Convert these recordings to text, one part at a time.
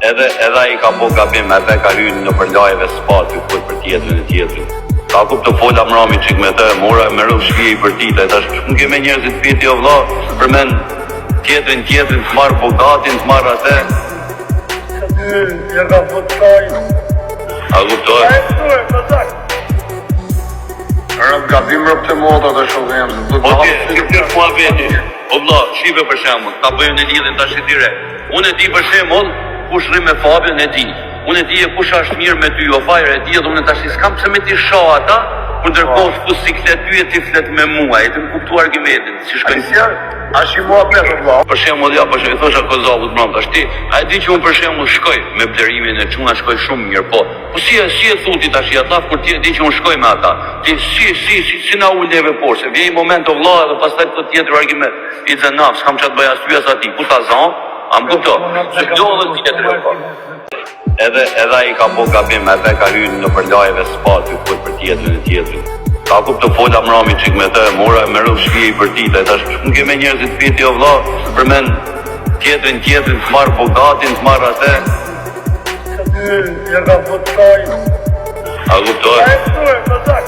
Edhe ai ka po gabim, edhe ka hyrë në përlajeve spati për tjetrin. Ka kup të fola mrami qik me të, mora me rrëv shpije i për tita, e tash nuk keme njerëzit piti o vla, për men tjetrin të marrë bogatin, të marrë atë. Ja ka fotkaj. A kuptoj? A e pëtoj, pëtak. Rëp gabim rëp të moda të shodhem. Po ti tërë mua veti, o vla, shive për shemull, ta bëjmë në lidhin tash i dire. Unë e di për shemull, kush rri me Fabion e di. Unë e di e kush është mirë me ty, o fajrë e di edhe unë tash i s'kam pëse me ti shoh ata, kur ndërkohë ku si klet ty e ti flet me mua, e të më kuptu argumentin, si shkojnë. A shi mua pletë vla. Për shembull, ja, i thosha Kozavut mram tash ti, a e di që unë për shembull shkoj me blerimin e çuna shkoj shumë mirë, po si e thuti tash ata kur ti e di që unë shkoj me ata. Ti si na uleve poshtë, se vjen një moment o vlla edhe pastaj këtë tjetër argument. I zënaf, s'kam çat bëj as ty as atij, ku ta zon? A më kupto? Se do edhe tjetër po. Edhe ai ka po gabim, edhe ka hyrë në përlajeve spati për tjetrin. Ka kup të fola mrami qik me të, mora me rrëv shpije i për tita, e tash nuk keme njerëzit piti o vla, për men tjetrin të marrë bogatin, të marrë atë. Ja ka fotkaj. A kuptoj? A e pëtoj, pëtak.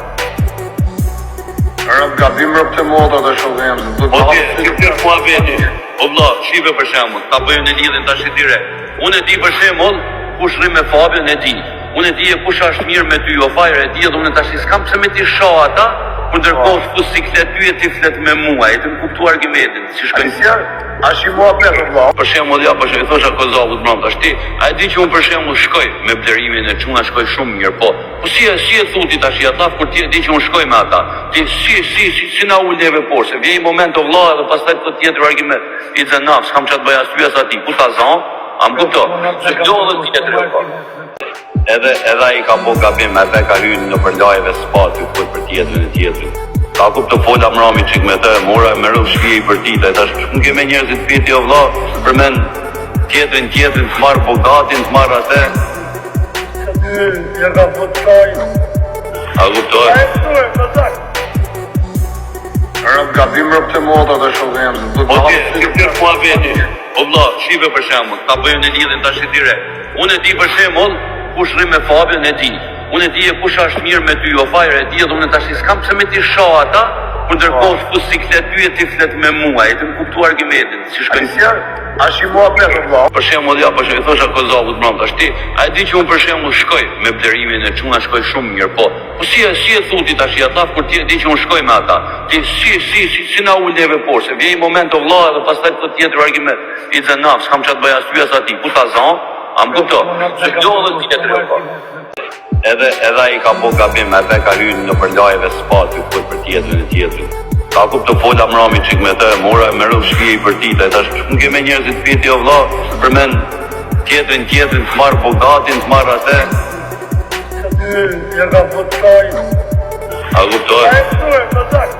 Rëp gabim rëp të moda të shodhem. Po ti tërë mua veti, o vla, shive për shemull, ta bëjmë në lidhin tash i dire. Unë e di për shemull, kush rri me Fabion e di. Unë e di e kush është mirë me ty, o fajrë e di edhe unë tash i s'kam pëse me ti shoh ata, kur ndërkohë ku si klet ty e ti flet me mua, e të më kuptu argumentin, si shkojnë. A shi mua pletë vla. Për shembull, ja, i thosha Kozavut mram tash ti, a e di që unë për shembull shkoj me blerimin e çuna shkoj shumë mirë, po si e thuti tash ata kur ti e di që unë shkoj me ata. Ti si na uleve poshtë, se vjen një moment o vlla edhe pastaj këtë tjetër argument. I zënaf, s'kam çat bëj as ty as atij, ku ta zon? A më kupto? Se do edhe tjetër po. Edhe ai ka po gabim, edhe ka hyrë në përlajeve spati për tjetrin. Ka kup të fola mrami qik me të, mora me rrëv shpije i për tita, e tash nuk keme njerëzit piti o vla, për men tjetrin të marrë bogatin, të marrë atë. Ja ka fotkaj. A kuptoj? A e pëtoj, pëtak. Rëp gabim rëp të moda të shodhem. Po ti tërë mua veti, o vla, shive për shemull, ta bëjmë në lidhin tash i dire. Unë e di për shemull, kush rri me Fabion e di. Unë e di e kush është mirë me ty, o fajrë e di edhe unë tash i s'kam pëse me ti shoh ata, kur ndërkohë ku si klet ty e ti flet me mua, e të më kuptu argumentin, si shkojnë. A shi mua pletë vla. Për shembull, ja, i thosha Kozavut mram tash ti, a e di që unë për shembull shkoj me blerimin e çuna shkoj shumë mirë, po si e thuti tash ata kur ti e di që unë shkoj me ata. Ti si na uleve poshtë, se vjen një moment o vlla edhe pastaj këtë tjetër argument. I zënaf, s'kam çat bëj as ty as atij, ku ta zon? A më kupto? Se do edhe tjetër po. Edhe ai ka po gabim, edhe ka hyrë në përlajeve spati për tjetrin. Ka kup të fola mrami qik me të, mora me rrëv shpije i për tita, e tash nuk keme njerëzit piti o vla, për men tjetrin të marrë bogatin, të marrë atë. Ja ka fotkaj. A kuptoj? A e pëtoj, pëtak.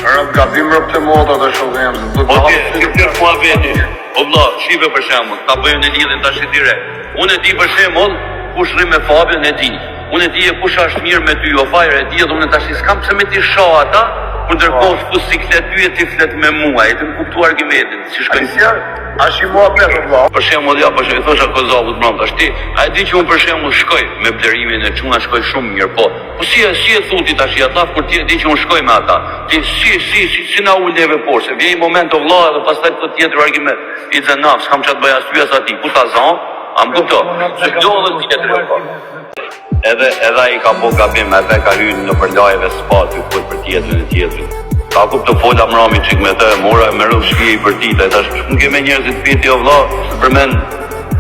Rëp gabim rëp të moda të shodhem. Po ti tërë mua veti, o vla, shive për shemull, ta bëjmë në lidhin tash i dire. Unë e di për shemull, kush rri me Fabion e di. Unë e di e kush është mirë me ty, o fajrë e di edhe unë tash i s'kam pëse me ti shoh ata, kur ndërkohë ku si klet ty e ti flet me mua, e të më kuptu argumentin, si shkojnë. A shi mua pletë vla. Për shembull, ja, i thosha Kozavut mram tash ti, a e di që unë për shembull shkoj me blerimin e çuna shkoj shumë mirë, po si e thuti tash ata kur ti e di që unë shkoj me ata. Ti si na uleve poshtë, se vjen një moment o vlla edhe pastaj këtë tjetër argument. I zënaf, s'kam çat bëj as ty as atij, ku ta zon? A më kupto? Se do edhe tjetër po. Edhe ai ka po gabim, edhe ka hyrë në përlajeve spati për tjetrin. Ka kup të fola mrami qik me të, mora me rrëv shpije i për tita, e tash nuk keme njerëzit piti o vla, për men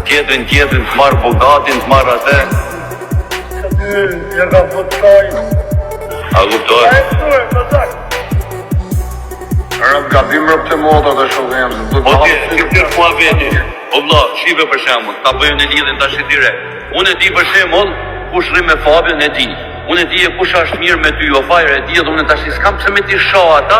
tjetrin të marrë bogatin, të marrë atë. Ja ka fotkaj. A kuptoj? A e pëtoj, pëtak. Rëp gabim rëp të moda të shodhem. Po ti tërë mua veti, o vla, shive për shemull, ta bëjmë në lidhin tash i dire. Unë e di për shemull, kush rri me Fabion e di. Unë e di e kush është mirë me ty, o fajrë e di edhe unë tash i s'kam pëse me ti shoh ata,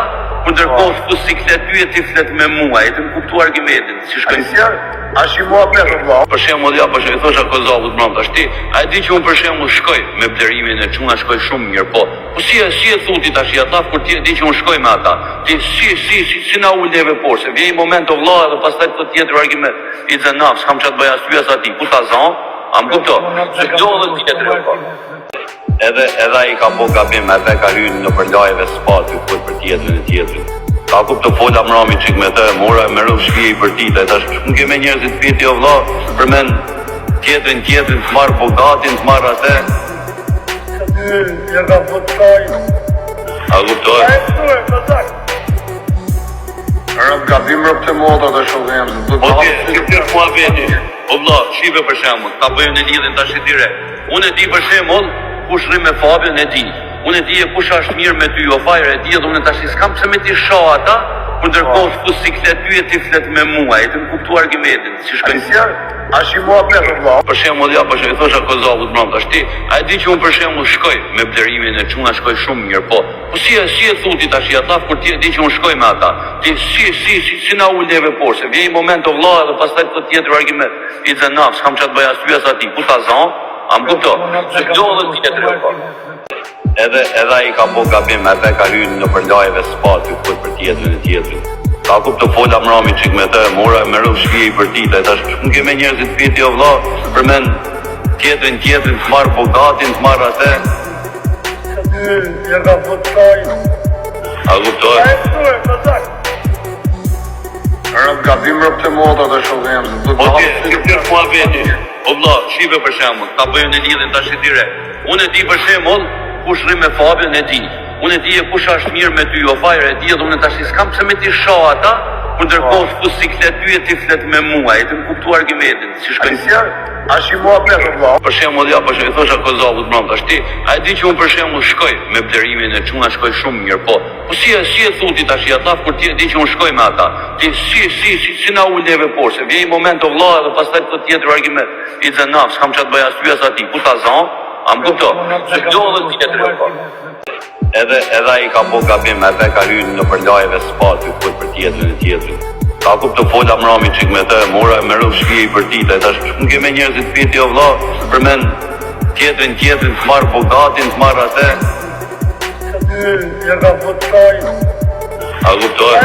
ndërkohë s'ku si kthehet ty e ti flet me mua, e të më kuptu argumentin, si shkojnë. A shi muhabet vëlla. Për shembull, ja, për shembull, thosha Kozovut mbrëm tash ti, a e di që unë për shembull shkoj me blerimin e çuna shkoj shumë mirë, po. Po si e thuti tash ata kur ti e di që unë shkoj me ata. Ti si na uleve poshtë, se vjen një moment o vëlla dhe pastaj të tjetër argument. I xhenaf, s'kam çat bëj as ty as aty. Ku ta zon? Am kupto. Se do dhe tjetër po. Edhe ai ka bo gabim, edhe ka hyrë në përlajeve spati për tjetrin. Ka kupto fola mrami qik me të, mora me rrëv shpije i për tita, tash nuk ke me njerëzit piti o vla, përmen tjetrin të marrë bogatin, të marrë atë. Ja ka votkaj. A kuptoj? Rëb gabim rëb të moda dhe shohem. Po ti mua veti. O vla, shive për shembull, ta bëjmë në lidhjen tash i dire. Unë e di për shembull, kush rri me Fabian e di. Unë e di e kush është mirë me ty, o fajrë e di, dhe unë tash s'kam pse me ti shoh ata, por ndërkohë s'ku si kthehet ty e ti flet me mua, e të më kuptu argumentin, si shkojnë. A shi muhabet vëlla. Për shembull, ja, për shembull, thosha Kozovut mbrëm tash ti, a e di që unë për shembull shkoj me blerimin e çuna shkoj shumë mirë, po. Po si e thuti tash ata kur ti e di që unë shkoj me ata. Ti si na uleve poshtë, vjen një moment o vëlla dhe pastaj të tjetër argument. I xhenaf, s'kam çat bëj as ty as aty. Ku ta zon? Am kupto. Se do dhe tjetër po. Edhe ai ka bo gabim, edhe ka hyrë në përlajeve spati për tjetrin. Ka kupto fola mrami qik me të, mora me rrëv shpije i për tita, tash nuk ke me njerëzit piti o vla, përmen tjetrin të marrë bogatin, të marrë atë. Ja ka votkaj. A kuptoj? Rëb gabim rëb të moda dhe shohem. Po ti mua veti. O vla, shive për shembull, ta bëjmë në lidhjen tash i dire. Unë e di për shembull, kush rri me Fabian e di. Unë e di e kush është mirë me ty, o fajrë e di, dhe unë tash s'kam pse me ti shoh ata, por ndërkohë s'ku si kthehet ty e ti flet me mua, e të më kuptu argumentin, si shkojnë. A shi muhabet vëlla. Për shembull, ja, për shembull, thosha Kozovut mbrëm tash ti, a e di që unë për shembull shkoj me blerimin e çuna shkoj shumë mirë, po. Po si e thuti tash ata kur ti e di që unë shkoj me ata. Ti si na uleve poshtë, vjen një moment o vëlla dhe pastaj të tjetër argument. I xhenaf, s'kam çat bëj as ty as aty. Ku ta zon? Am kupto. Se do dhe tjetër po. Edhe ai ka bo gabim, edhe ka hyrë në përlajeve spati për tjetrin. Ka kupto fola mrami qik me të, mora me rrëv shpije i për tita, tash nuk ke me njerëzit piti o vla, përmen tjetrin të marrë bogatin, të marrë atë. Ja ka votkaj. A kuptoj?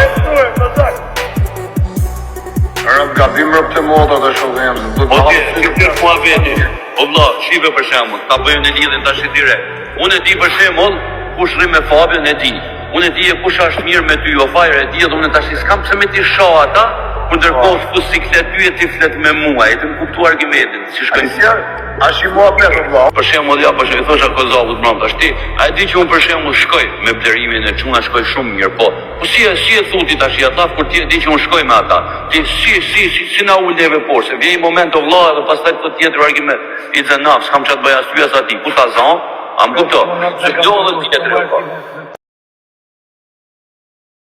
Rëb gabim rëb të moda dhe shohem. Po ti mua veti. O vla, shive për shembull, ta bëjmë në lidhjen tash i dire. Unë e di për shembull, kush rri me Fabian e di. Unë e di e kush është mirë me ty, o fajrë e di, dhe unë tash s'kam pse me ti shoh ata, por ndërkohë s'ku si kthehet ty e ti flet me mua, e të më kuptu argumentin, si shkojnë. A shi muhabet vëlla. Për shembull, ja, për shembull, thosha Kozovut mbrëm tash ti, a e di që unë për shembull shkoj me blerimin e çuna shkoj shumë mirë, po. Po si e thuti tash ata kur ti e di që unë shkoj me ata. Ti si na uleve poshtë, vjen një moment o vëlla dhe pastaj të tjetër argument. I xhenaf, s'kam çat bëj as ty as aty. Ku ta zon? Am kupto. Se do dhe tjetër po.